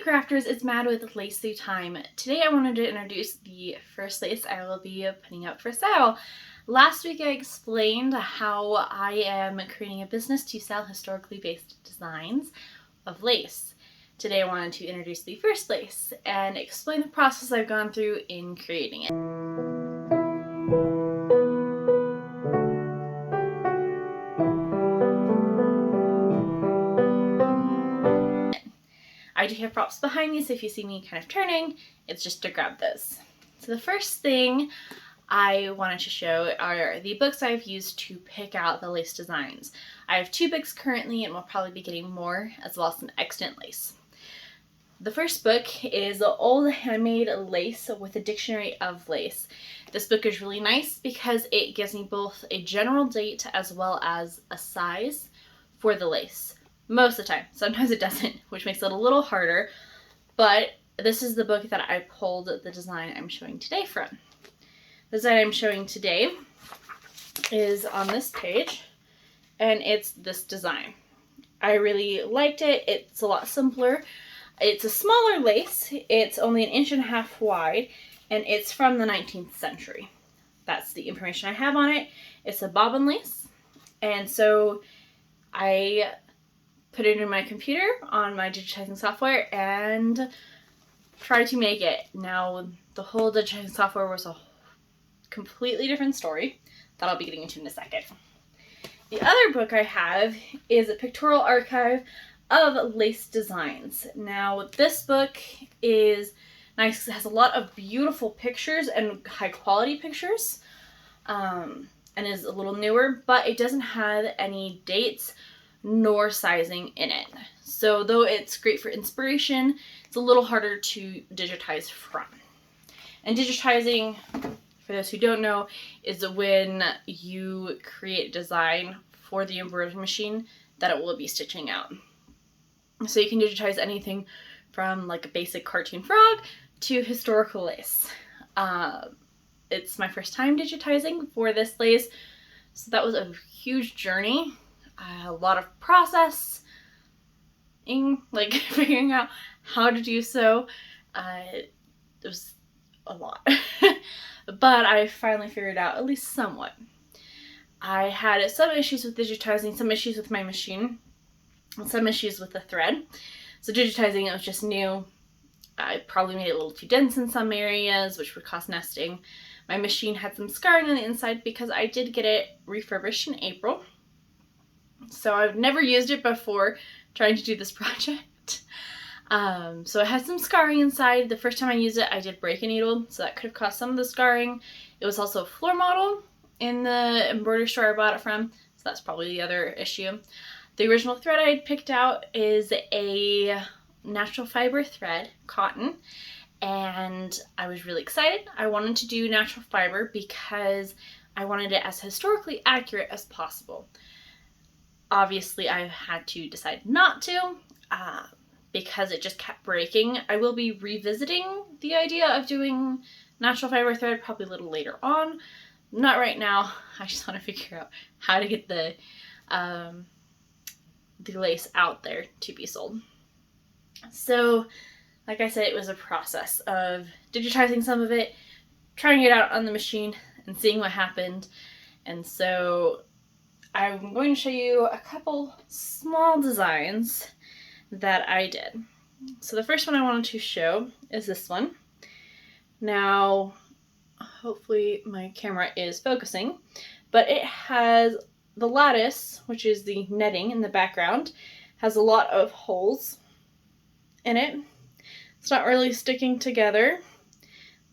crafters, it's Mad with Lace Through Time. Today I wanted to introduce the first lace I will be putting up for sale. Last week I explained how I am creating a business to sell historically based designs of lace. Today I wanted to introduce the first lace and explain the process I've gone through in creating it. I do have props behind me, so if you see me kind of turning, it's just to grab those. So the first thing I wanted to show are the books I've used to pick out the lace designs. I have 2 books currently, and we'll probably be getting more, as well as some extant lace. The first book is Old Handmade Lace with a Dictionary of Lace. This book is really nice because it gives me both a general date as well as a size for the lace. Most of the time. Sometimes it doesn't, which makes it a little harder, but this is the book that I pulled the design I'm showing today from. The design I'm showing today is on this page, and it's this design. I really liked it. It's a lot simpler. It's a smaller lace. It's only 1.5 inches wide, and it's from the 19th century. That's the information I have on it. It's a bobbin lace, and so I put it in my computer on my digitizing software and try to make it. Now, the whole digitizing software was a completely different story that I'll be getting into in a second. The other book I have is a pictorial archive of lace designs. Now, this book is nice because it has a lot of beautiful pictures and high quality pictures, and is a little newer, but it doesn't have any dates nor sizing in it. So though it's great for inspiration, it's a little harder to digitize from. And digitizing, for those who don't know, is when you create a design for the embroidery machine that it will be stitching out. So you can digitize anything from like a basic cartoon frog to historical lace. It's my first time digitizing for this lace, so that was a huge journey. A lot of processing, like figuring out how to do so. It was a lot. But I finally figured out, at least somewhat. I had some issues with digitizing, some issues with my machine, and some issues with the thread. So digitizing, it was just new. I probably made it a little too dense in some areas, which would cause nesting. My machine had some scarring on the inside because I did get it refurbished in April. So I've never used it before trying to do this project. So it has some scarring inside. The first time I used it, I did break a needle, so that could have caused some of the scarring. It was also a floor model in the embroidery store I bought it from, so that's probably the other issue. The original thread I had picked out is a natural fiber thread, cotton, and I was really excited. I wanted to do natural fiber because I wanted it as historically accurate as possible. Obviously, I had to decide not to because it just kept breaking. I will be revisiting the idea of doing natural fiber thread probably a little later on. Not right now. I just want to figure out how to get the lace out there to be sold. So, like I said, it was a process of digitizing some of it, trying it out on the machine, and seeing what happened. And so I'm going to show you a couple small designs that I did. So the first one I wanted to show is this one. Now, hopefully my camera is focusing, but it has the lattice, which is the netting in the background, has a lot of holes in it. It's not really sticking together.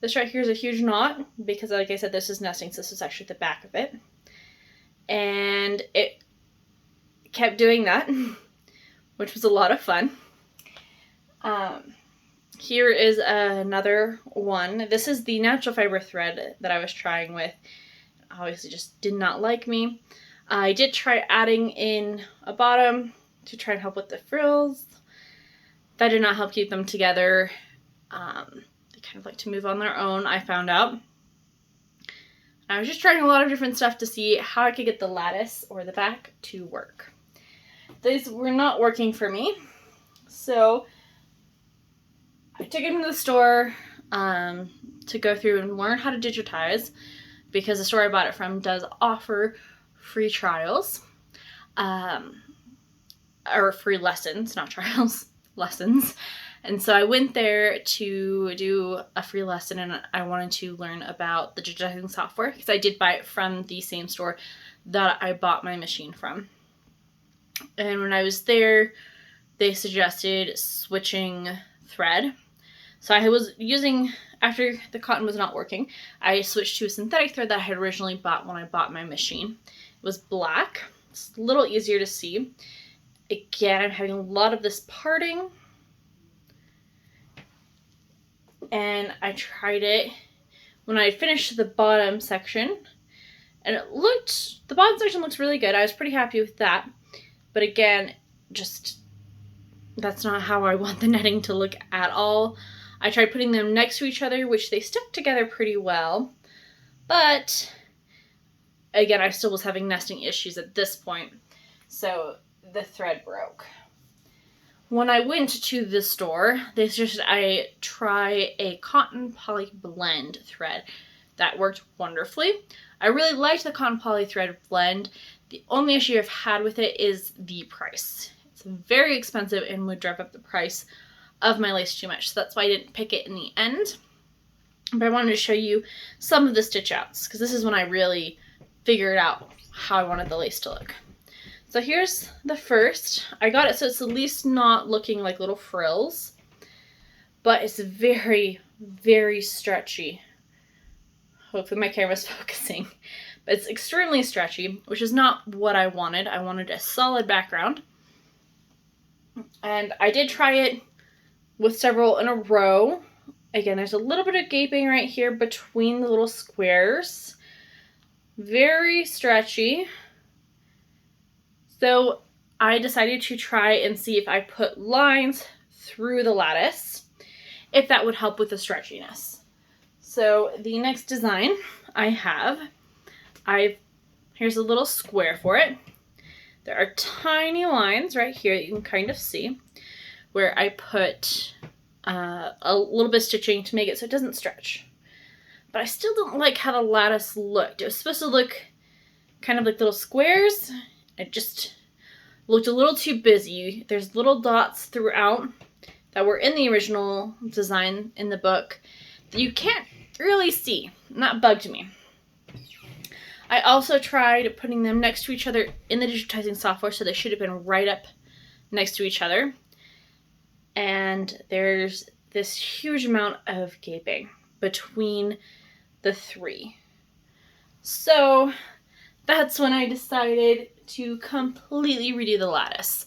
This right here is a huge knot because, like I said, this is nesting, so this is actually the back of it. And it kept doing that, which was a lot of fun. Here is another one. This is the natural fiber thread that I was trying with. Obviously just did not like me. I did try adding in a bottom to try and help with the frills. That did not help keep them together. They kind of like to move on their own, I found out. I was just trying a lot of different stuff to see how I could get the lattice or the back to work. These were not working for me, so I took him to the store to go through and learn how to digitize, because the store I bought it from does offer free trials, or free lessons, not trials, lessons. And so I went there to do a free lesson, and I wanted to learn about the digitizing software, because I did buy it from the same store that I bought my machine from. And when I was there, they suggested switching thread. So I was using, after the cotton was not working, I switched to a synthetic thread that I had originally bought when I bought my machine. It was black. It's a little easier to see. Again, I'm having a lot of this parting. And I tried it when I finished the bottom section, and the bottom section looks really good. I was pretty happy with that. But again, just, that's not how I want the netting to look at all. I tried putting them next to each other, which they stuck together pretty well. But again, I still was having nesting issues at this point. So the thread broke. When I went to the store, they suggested I try a cotton poly blend thread. That worked wonderfully. I really liked the cotton poly thread blend. The only issue I've had with it is the price. It's very expensive and would drive up the price of my lace too much. So that's why I didn't pick it in the end. But I wanted to show you some of the stitch outs, because this is when I really figured out how I wanted the lace to look. So here's the first. I got it so it's at least not looking like little frills, but it's very, very stretchy. Hopefully my camera's focusing. But it's extremely stretchy, which is not what I wanted. I wanted a solid background. And I did try it with several in a row. Again, there's a little bit of gaping right here between the little squares. Very stretchy. So I decided to try and see if I put lines through the lattice, if that would help with the stretchiness. So the next design I have, here's a little square for it. There are tiny lines right here that you can kind of see, where I put a little bit of stitching to make it so it doesn't stretch. But I still don't like how the lattice looked. It was supposed to look kind of like little squares. It just looked a little too busy. There's little dots throughout that were in the original design in the book that you can't really see. And that bugged me. I also tried putting them next to each other in the digitizing software, so they should have been right up next to each other. And there's this huge amount of gaping between the three. So that's when I decided to completely redo the lattice.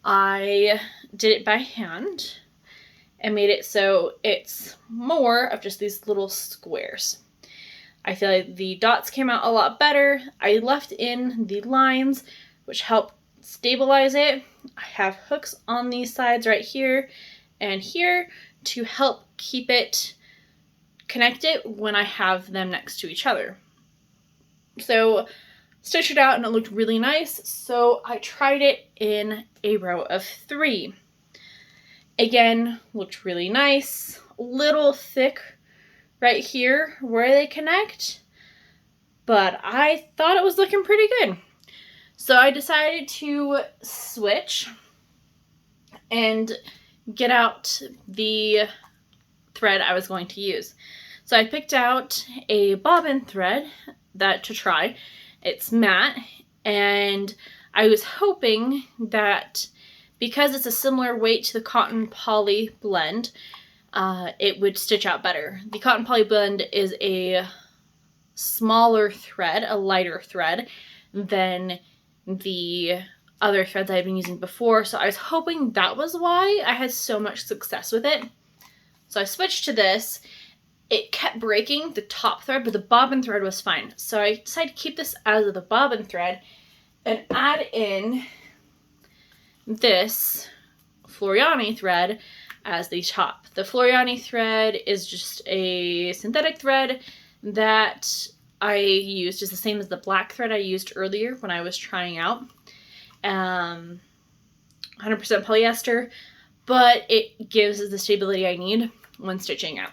I did it by hand and made it so it's more of just these little squares. I feel like the dots came out a lot better. I left in the lines, which helped stabilize it. I have hooks on these sides right here and here to help keep it connected when I have them next to each other. So stitched it out and it looked really nice, so I tried it in a row of 3. Again, looked really nice, a little thick right here where they connect, but I thought it was looking pretty good. So I decided to switch and get out the thread I was going to use. So I picked out a bobbin thread to try. It's matte, and I was hoping that because it's a similar weight to the cotton poly blend, it would stitch out better. The cotton poly blend is a smaller thread, a lighter thread than the other threads I had been using before, so I was hoping that was why I had so much success with it. So I switched to this. It kept breaking the top thread, but the bobbin thread was fine. So I decided to keep this as the bobbin thread and add in this Floriani thread as the top. The Floriani thread is just a synthetic thread that I used. It's the same as the black thread I used earlier when I was trying out. 100% polyester, but it gives the stability I need when stitching out.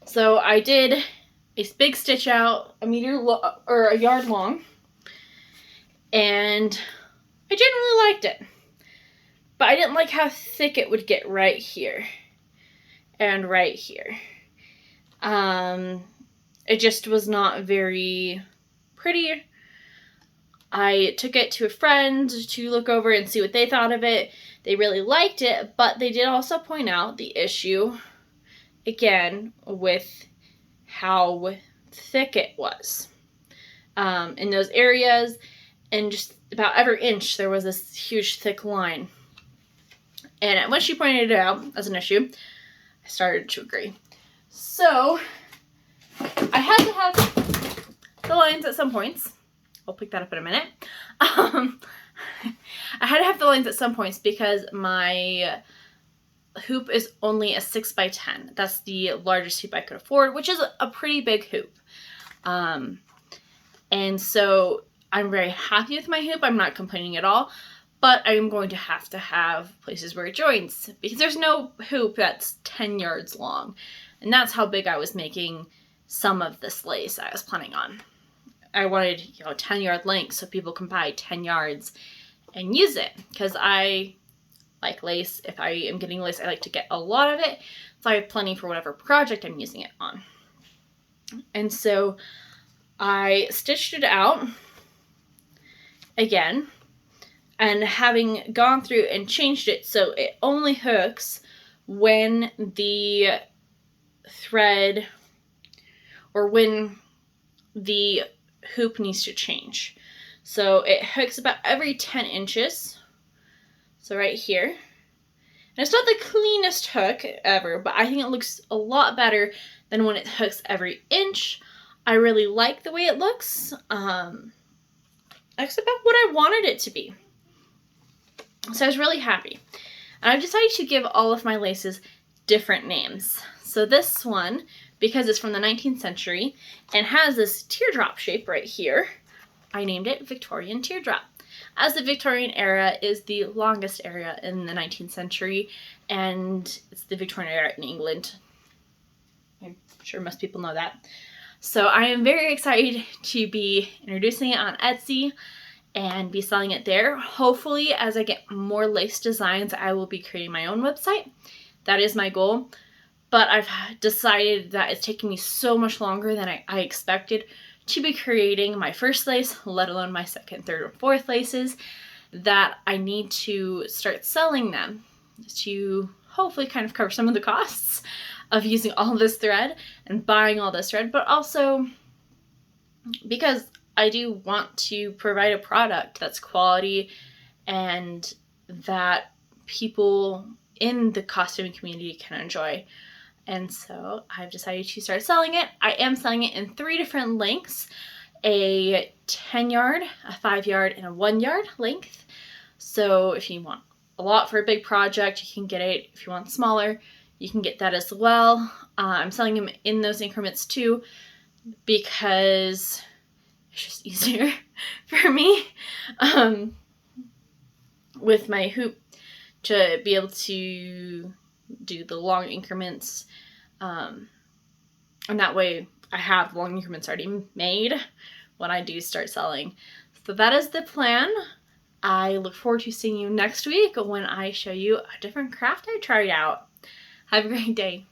So I did a big stitch out, a yard long, and I generally liked it. But I didn't like how thick it would get right here and right here. It just was not very pretty. I took it to a friend to look over and see what they thought of it. They really liked it, but they did also point out the issue, again, with how thick it was. In those areas, and just about every inch, there was this huge thick line. And when she pointed it out as an issue, I started to agree. So, I had to have the lines at some points. I'll pick that up in a minute. I had to have the lines at some points because my hoop is only a 6x10. That's the largest hoop I could afford, which is a pretty big hoop. And so I'm very happy with my hoop. I'm not complaining at all, but I'm going to have places where it joins because there's no hoop that's 10 yards long. And that's how big I was making some of this lace I was planning on. I wanted, 10-yard length so people can buy 10 yards and use it because I like lace. If I am getting lace, I like to get a lot of it, so I have plenty for whatever project I'm using it on. And so I stitched it out again, and having gone through and changed it so it only hooks when the thread or when the hoop needs to change. So it hooks about every 10 inches. So right here. And it's not the cleanest hook ever, but I think it looks a lot better than when it hooks every inch. I really like the way it looks. It's about what I wanted it to be. So I was really happy. And I've decided to give all of my laces different names. So this one, because it's from the 19th century and has this teardrop shape right here, I named it Victorian Teardrop. As the Victorian era is the longest era in the 19th century, and it's the Victorian era in England. I'm sure most people know that. So I am very excited to be introducing it on Etsy and be selling it there. Hopefully, as I get more lace designs, I will be creating my own website. That is my goal. But I've decided that it's taking me so much longer than I expected to be creating my first lace, let alone my second, third, or fourth laces, that I need to start selling them to hopefully kind of cover some of the costs of using all this thread and buying all this thread, but also because I do want to provide a product that's quality and that people in the costuming community can enjoy. And so I've decided to start selling it. I am selling it in 3 different lengths, a 10-yard, a 5-yard, and a 1-yard length. So if you want a lot for a big project, you can get it. If you want smaller, you can get that as well. I'm selling them in those increments too because it's just easier for me with my hoop to be able to do the long increments, and that way I have long increments already made when I do start selling. So that is the plan. I look forward to seeing you next week when I show you a different craft I tried out. Have a great day.